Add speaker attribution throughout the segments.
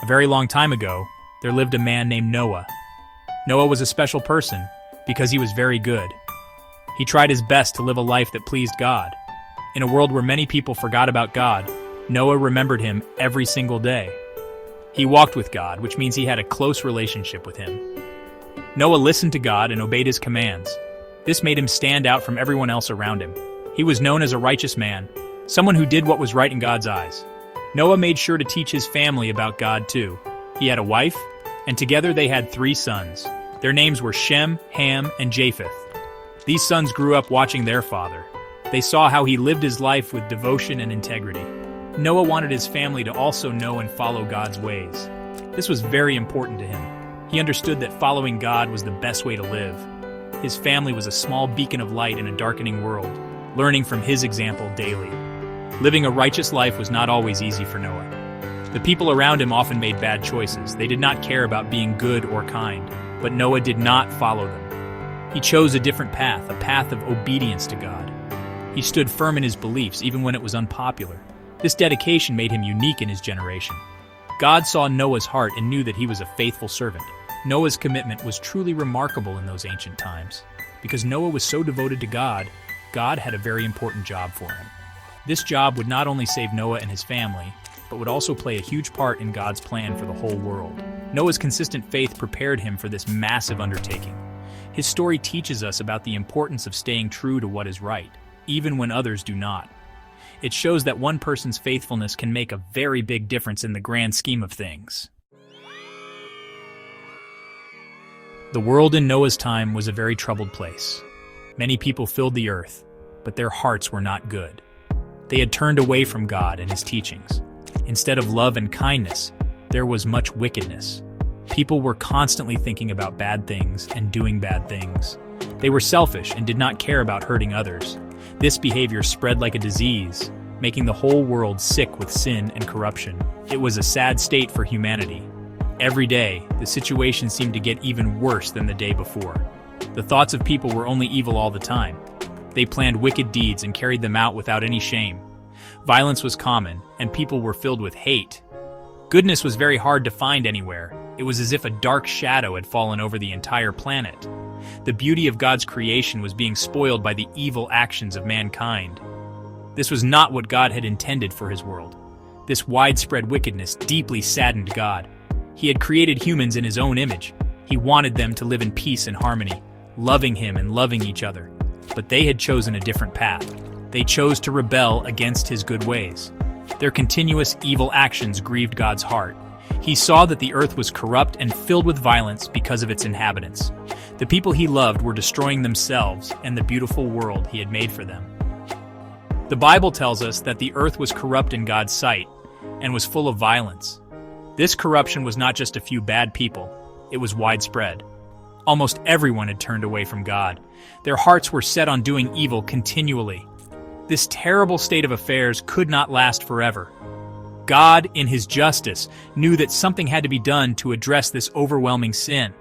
Speaker 1: very long time ago, there lived a man named Noah. Noah was a special person because he was very good. He tried his best to live a life that pleased God. In a world where many people forgot about God, Noah remembered him every single day. He walked with God, which means he had a close relationship with him. Noah listened to God and obeyed his commands. This made him stand out from everyone else around him. He was known as a righteous man, someone who did what was right in God's eyes. Noah made sure to teach his family about God too. He had a wife, and together they had 3 sons. Their names were Shem, Ham, and Japheth. These sons grew up watching their father. They saw how he lived his life with devotion and integrity. Noah wanted his family to also know and follow God's ways. This was very important to him. He understood that following God was the best way to live. His family was a small beacon of light in a darkening world, learning from his example daily. Living a righteous life was not always easy for Noah. The people around him often made bad choices. They did not care about being good or kind, but Noah did not follow them. He chose a different path, a path of obedience to God. He stood firm in his beliefs even when it was unpopular. This dedication made him unique in his generation. God saw Noah's heart and knew that he was a faithful servant. Noah's commitment was truly remarkable in those ancient times. Because Noah was so devoted to God, God had a very important job for him. This job would not only save Noah and his family, but would also play a huge part in God's plan for the whole world. Noah's consistent faith prepared him for this massive undertaking. His story teaches us about the importance of staying true to what is right, even when others do not. It shows that one person's faithfulness can make a very big difference in the grand scheme of things. The world in Noah's time was a very troubled place. Many people filled the earth, but their hearts were not good. They had turned away from God and his teachings. Instead of love and kindness, there was much wickedness. People were constantly thinking about bad things and doing bad things. They were selfish and did not care about hurting others. This behavior spread like a disease, making the whole world sick with sin and corruption. It was a sad state for humanity. Every day, the situation seemed to get even worse than the day before. The thoughts of people were only evil all the time. They planned wicked deeds and carried them out without any shame. Violence was common, and people were filled with hate. Goodness was very hard to find anywhere. It was as if a dark shadow had fallen over the entire planet. The beauty of God's creation was being spoiled by the evil actions of mankind. This was not what God had intended for his world. This widespread wickedness deeply saddened God. He had created humans in his own image. He wanted them to live in peace and harmony, loving him and loving each other. But they had chosen a different path. They chose to rebel against his good ways. Their continuous evil actions grieved God's heart. He saw that the earth was corrupt and filled with violence because of its inhabitants. The people he loved were destroying themselves and the beautiful world he had made for them. The Bible tells us that the earth was corrupt in God's sight and was full of violence. This corruption was not just a few bad people, it was widespread. Almost everyone had turned away from God. Their hearts were set on doing evil continually. This terrible state of affairs could not last forever. God, in his justice, knew that something had to be done to address this overwhelming sin.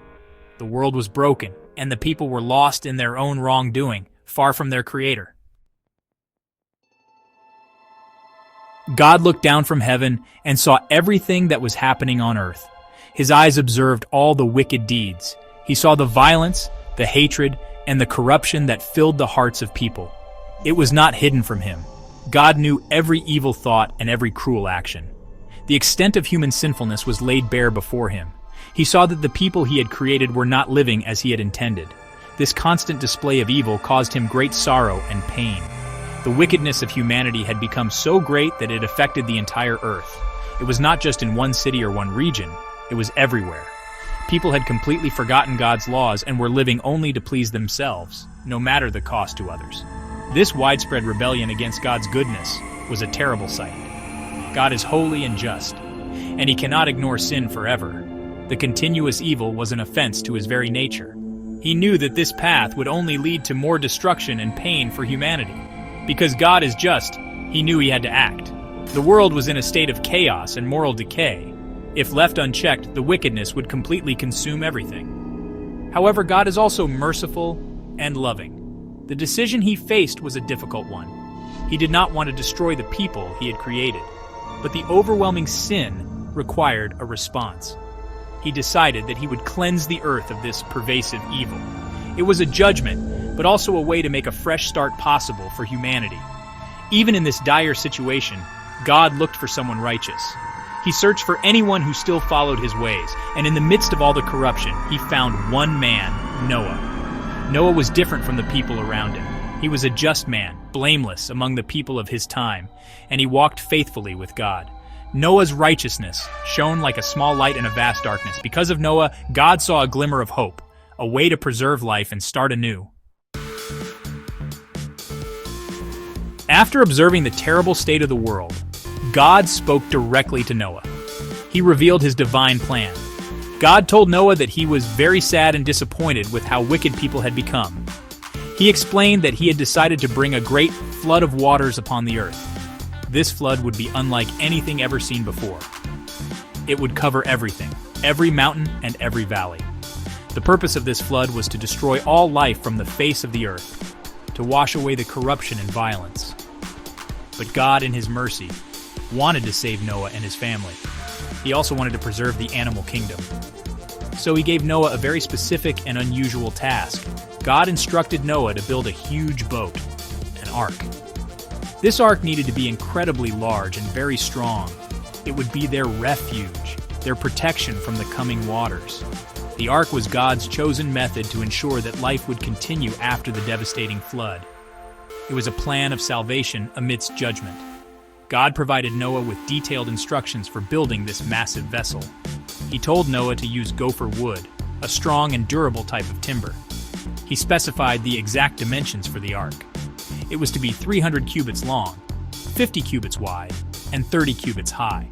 Speaker 1: The world was broken, and the people were lost in their own wrongdoing, far from their Creator. God looked down from heaven and saw everything that was happening on earth. His eyes observed all the wicked deeds. He saw the violence, the hatred, and the corruption that filled the hearts of people. It was not hidden from him. God knew every evil thought and every cruel action. The extent of human sinfulness was laid bare before him. He saw that the people he had created were not living as he had intended. This constant display of evil caused him great sorrow and pain. The wickedness of humanity had become so great that it affected the entire earth. It was not just in one city or one region, it was everywhere. People had completely forgotten God's laws and were living only to please themselves, no matter the cost to others. This widespread rebellion against God's goodness was a terrible sight. God is holy and just, and he cannot ignore sin forever. The continuous evil was an offense to his very nature. He knew that this path would only lead to more destruction and pain for humanity. Because God is just, he knew he had to act. The world was in a state of chaos and moral decay. If left unchecked, the wickedness would completely consume everything. However, God is also merciful and loving. The decision he faced was a difficult one. He did not want to destroy the people he had created, but the overwhelming sin required a response. He decided that he would cleanse the earth of this pervasive evil. It was a judgment, but also a way to make a fresh start possible for humanity. Even in this dire situation, God looked for someone righteous. He searched for anyone who still followed his ways, and in the midst of all the corruption, he found one man, Noah. Noah was different from the people around him. He was a just man, blameless among the people of his time, and he walked faithfully with God. Noah's righteousness shone like a small light in a vast darkness. Because of Noah, God saw a glimmer of hope, a way to preserve life and start anew. After observing the terrible state of the world, God spoke directly to Noah. He revealed his divine plan. God told Noah that he was very sad and disappointed with how wicked people had become. He explained that he had decided to bring a great flood of waters upon the earth. This flood would be unlike anything ever seen before. It would cover everything, every mountain and every valley. The purpose of this flood was to destroy all life from the face of the earth, to wash away the corruption and violence. But God, in his mercy, wanted to save Noah and his family. He also wanted to preserve the animal kingdom. So he gave Noah a very specific and unusual task. God instructed Noah to build a huge boat, an ark. This ark needed to be incredibly large and very strong. It would be their refuge, their protection from the coming waters. The ark was God's chosen method to ensure that life would continue after the devastating flood. It was a plan of salvation amidst judgment. God provided Noah with detailed instructions for building this massive vessel. He told Noah to use gopher wood, a strong and durable type of timber. He specified the exact dimensions for the ark. It was to be 300 cubits long, 50 cubits wide, and 30 cubits high.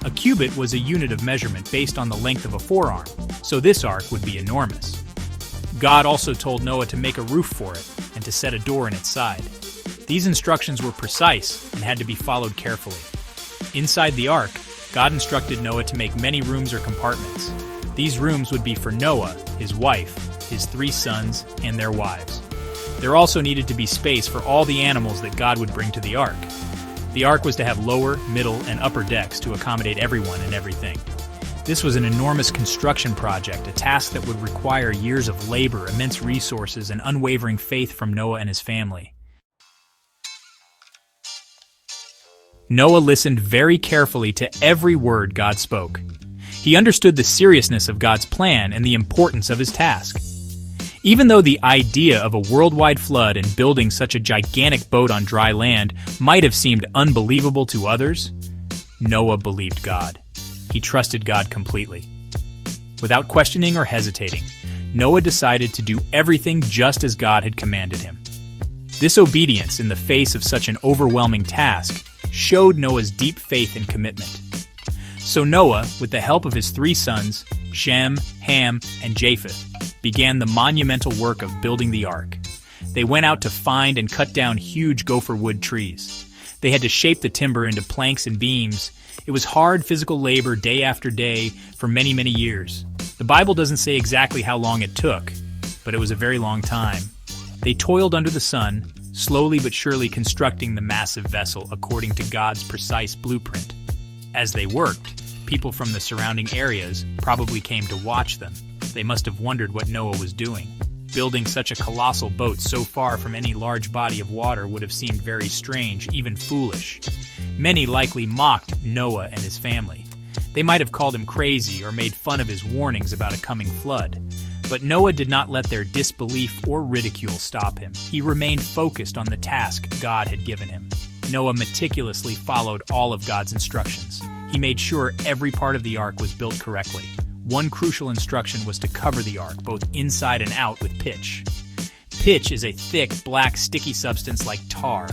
Speaker 1: A cubit was a unit of measurement based on the length of a forearm, so this ark would be enormous. God also told Noah to make a roof for it and to set a door in its side. These instructions were precise and had to be followed carefully. Inside the ark, God instructed Noah to make many rooms or compartments. These rooms would be for Noah, his wife, his 3 sons, and their wives. There also needed to be space for all the animals that God would bring to the ark. The ark was to have lower, middle, and upper decks to accommodate everyone and everything. This was an enormous construction project, a task that would require years of labor, immense resources, and unwavering faith from Noah and his family. Noah listened very carefully to every word God spoke. He understood the seriousness of God's plan and the importance of his task. Even though the idea of a worldwide flood and building such a gigantic boat on dry land might have seemed unbelievable to others, Noah believed God. He trusted God completely. Without questioning or hesitating, Noah decided to do everything just as God had commanded him. This obedience in the face of such an overwhelming task showed Noah's deep faith and commitment. So Noah, with the help of his 3 sons, Shem, Ham, and Japheth, began the monumental work of building the ark. They went out to find and cut down huge gopher wood trees. They had to shape the timber into planks and beams. It was hard physical labor day after day for many, many years. The Bible doesn't say exactly how long it took, but it was a very long time. They toiled under the sun, slowly but surely constructing the massive vessel according to God's precise blueprint. As they worked, people from the surrounding areas probably came to watch them. They must have wondered what Noah was doing. Building such a colossal boat so far from any large body of water would have seemed very strange, even foolish. Many likely mocked Noah and his family. They might have called him crazy or made fun of his warnings about a coming flood. But Noah did not let their disbelief or ridicule stop him. He remained focused on the task God had given him. Noah meticulously followed all of God's instructions. He made sure every part of the ark was built correctly. One crucial instruction was to cover the ark, both inside and out, with pitch. Pitch is a thick, black, sticky substance like tar.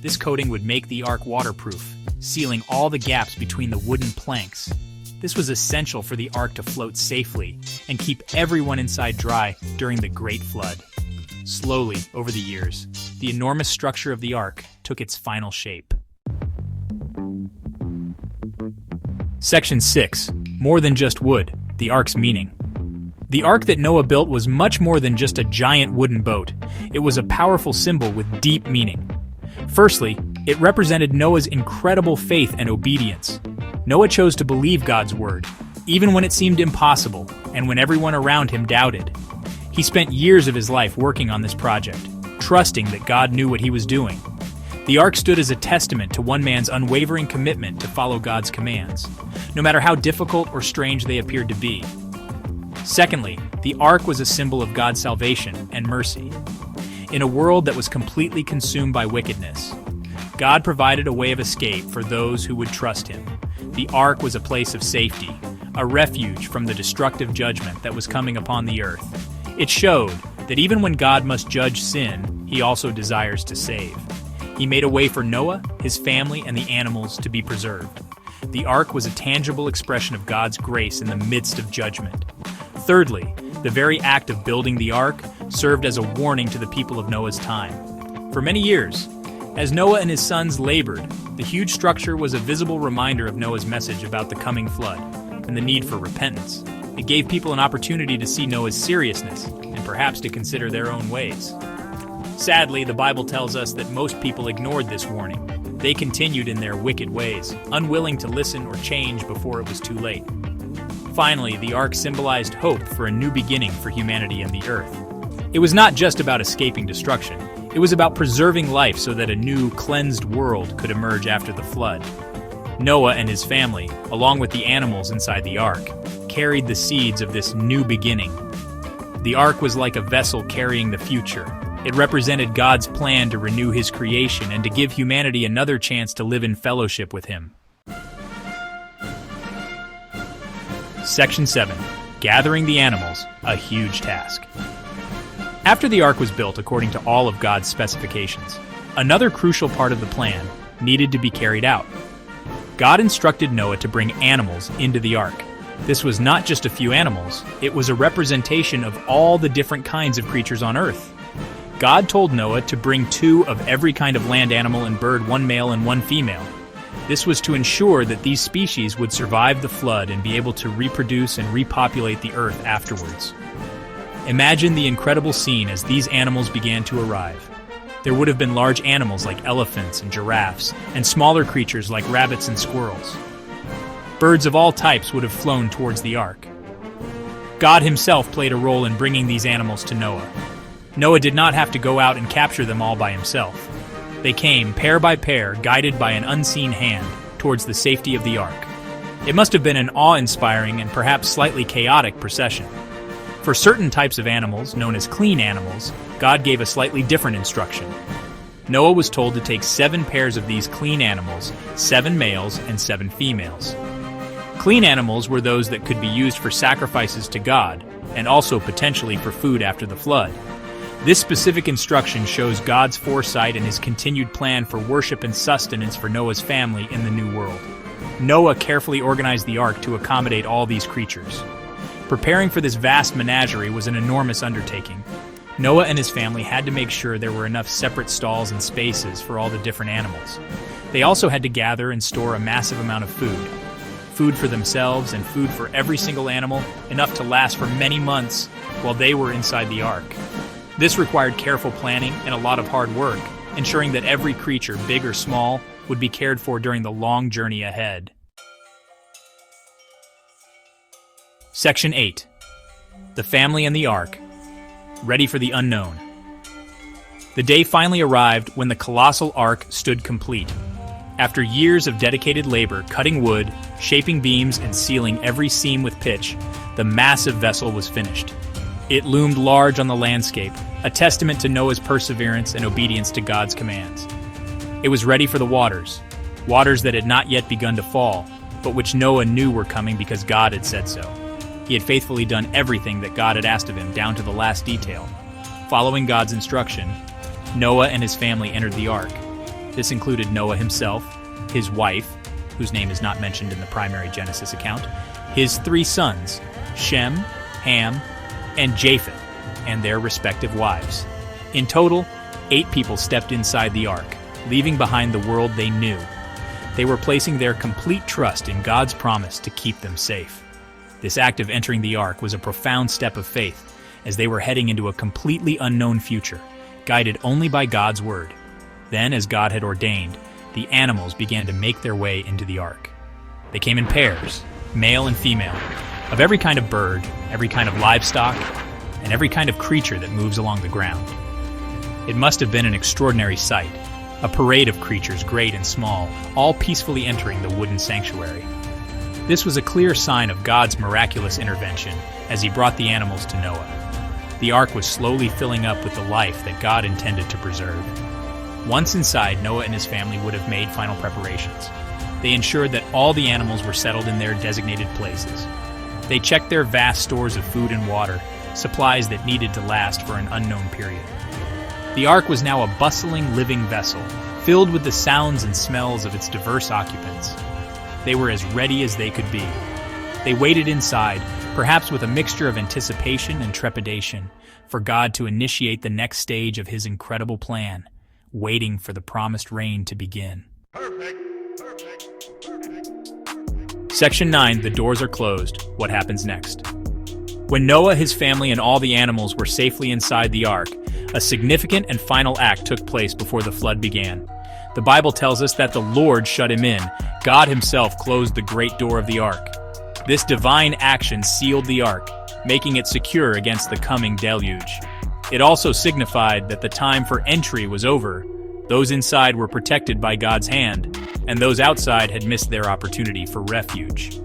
Speaker 1: This coating would make the ark waterproof, sealing all the gaps between the wooden planks. This was essential for the ark to float safely and keep everyone inside dry during the Great Flood. Slowly, over the years, the enormous structure of the ark took its final shape. Section 6. More than just wood, the ark's meaning. The ark that Noah built was much more than just a giant wooden boat. It was a powerful symbol with deep meaning. Firstly, it represented Noah's incredible faith and obedience. Noah chose to believe God's word, even when it seemed impossible and when everyone around him doubted. He spent years of his life working on this project, trusting that God knew what he was doing. The ark stood as a testament to one man's unwavering commitment to follow God's commands, no matter how difficult or strange they appeared to be. Secondly, the ark was a symbol of God's salvation and mercy. In a world that was completely consumed by wickedness, God provided a way of escape for those who would trust him. The ark was a place of safety, a refuge from the destructive judgment that was coming upon the earth. It showed that even when God must judge sin, he also desires to save. He made a way for Noah, his family, and the animals to be preserved. The ark was a tangible expression of God's grace in the midst of judgment. Thirdly, the very act of building the ark served as a warning to the people of Noah's time. For many years, as Noah and his sons labored, the huge structure was a visible reminder of Noah's message about the coming flood and the need for repentance. It gave people an opportunity to see Noah's seriousness and perhaps to consider their own ways. Sadly, the Bible tells us that most people ignored this warning. They continued in their wicked ways, unwilling to listen or change before it was too late. Finally, the ark symbolized hope for a new beginning for humanity and the earth. It was not just about escaping destruction. It was about preserving life so that a new, cleansed world could emerge after the flood. Noah and his family, along with the animals inside the ark, carried the seeds of this new beginning. The ark was like a vessel carrying the future. It represented God's plan to renew his creation and to give humanity another chance to live in fellowship with him. Section 7. Gathering the animals, a huge task. After the ark was built according to all of God's specifications, another crucial part of the plan needed to be carried out. God instructed Noah to bring animals into the ark. This was not just a few animals, it was a representation of all the different kinds of creatures on earth. God told Noah to bring 2 of every kind of land animal and bird, 1 male and 1 female. This was to ensure that these species would survive the flood and be able to reproduce and repopulate the earth afterwards. Imagine the incredible scene as these animals began to arrive. There would have been large animals like elephants and giraffes, and smaller creatures like rabbits and squirrels. Birds of all types would have flown towards the ark. God himself played a role in bringing these animals to Noah. Noah did not have to go out and capture them all by himself. They came, pair by pair, guided by an unseen hand, towards the safety of the ark. It must have been an awe-inspiring and perhaps slightly chaotic procession. For certain types of animals, known as clean animals, God gave a slightly different instruction. Noah was told to take 7 pairs of these clean animals, 7 males and 7 females. Clean animals were those that could be used for sacrifices to God, and also potentially for food after the flood. This specific instruction shows God's foresight and his continued plan for worship and sustenance for Noah's family in the new world. Noah carefully organized the ark to accommodate all these creatures. Preparing for this vast menagerie was an enormous undertaking. Noah and his family had to make sure there were enough separate stalls and spaces for all the different animals. They also had to gather and store a massive amount of food. Food for themselves and food for every single animal, enough to last for many months while they were inside the ark. This required careful planning and a lot of hard work, ensuring that every creature, big or small, would be cared for during the long journey ahead. Section 8. The family and the ark, ready for the unknown. The day finally arrived when the colossal ark stood complete. After years of dedicated labor cutting wood, shaping beams, and sealing every seam with pitch, the massive vessel was finished. It loomed large on the landscape, a testament to Noah's perseverance and obedience to God's commands. It was ready for the waters that had not yet begun to fall, but which Noah knew were coming because God had said so. He had faithfully done everything that God had asked of him, down to the last detail. Following God's instruction, Noah and his family entered the ark. This included Noah himself, his wife, whose name is not mentioned in the primary Genesis account, his 3 sons, Shem, Ham, and Japheth, and their respective wives. In total, 8 people stepped inside the ark, leaving behind the world they knew. They were placing their complete trust in God's promise to keep them safe. This act of entering the ark was a profound step of faith, as they were heading into a completely unknown future, guided only by God's word. Then, as God had ordained, the animals began to make their way into the ark. They came in pairs, male and female, of every kind of bird, every kind of livestock, and every kind of creature that moves along the ground. It must have been an extraordinary sight, a parade of creatures great and small, all peacefully entering the wooden sanctuary. This was a clear sign of God's miraculous intervention as he brought the animals to Noah. The ark was slowly filling up with the life that God intended to preserve. Once inside, Noah and his family would have made final preparations. They ensured that all the animals were settled in their designated places. They checked their vast stores of food and water, supplies that needed to last for an unknown period. The ark was now a bustling, living vessel, filled with the sounds and smells of its diverse occupants. They were as ready as they could be. They waited inside, perhaps with a mixture of anticipation and trepidation, for God to initiate the next stage of his incredible plan, waiting for the promised rain to begin. Perfect. Section 9, the doors are closed. What happens next? When Noah, his family, and all the animals were safely inside the ark, a significant and final act took place before the flood began. The Bible tells us that the Lord shut him in. God himself closed the great door of the ark. This divine action sealed the ark, making it secure against the coming deluge. It also signified that the time for entry was over. Those inside were protected by God's hand, and those outside had missed their opportunity for refuge.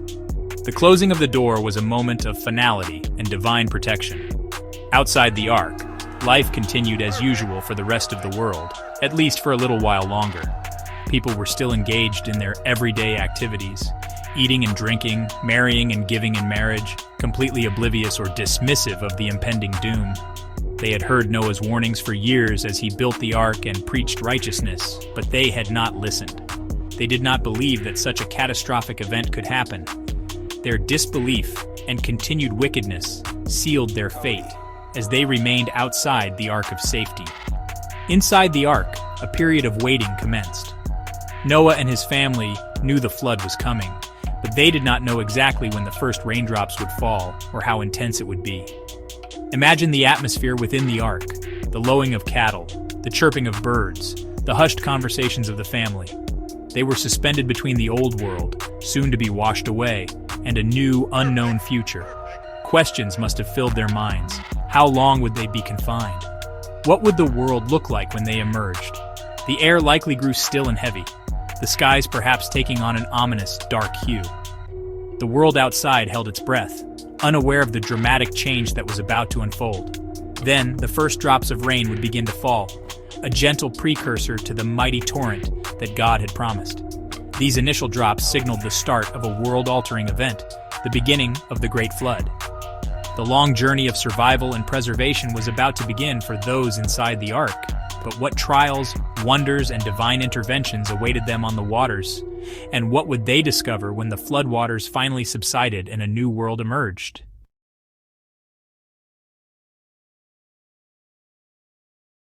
Speaker 1: The closing of the door was a moment of finality and divine protection. Outside the ark, life continued as usual for the rest of the world, at least for a little while longer. People were still engaged in their everyday activities, eating and drinking, marrying and giving in marriage, completely oblivious or dismissive of the impending doom. They had heard Noah's warnings for years as he built the ark and preached righteousness, but they had not listened. They did not believe that such a catastrophic event could happen. Their disbelief and continued wickedness sealed their fate as they remained outside the ark of safety. Inside the ark, a period of waiting commenced. Noah and his family knew the flood was coming, but they did not know exactly when the first raindrops would fall or how intense it would be. Imagine the atmosphere within the ark, the lowing of cattle, the chirping of birds, the hushed conversations of the family. They were suspended between the old world, soon to be washed away, and a new, unknown future. Questions must have filled their minds. How long would they be confined? What would the world look like when they emerged? The air likely grew still and heavy, the skies perhaps taking on an ominous, dark hue. The world outside held its breath, unaware of the dramatic change that was about to unfold. Then, the first drops of rain would begin to fall, a gentle precursor to the mighty torrent that God had promised. These initial drops signaled the start of a world-altering event, the beginning of the Great Flood. The long journey of survival and preservation was about to begin for those inside the ark. But what trials, wonders, and divine interventions awaited them on the waters? And what would they discover when the floodwaters finally subsided and a new world emerged?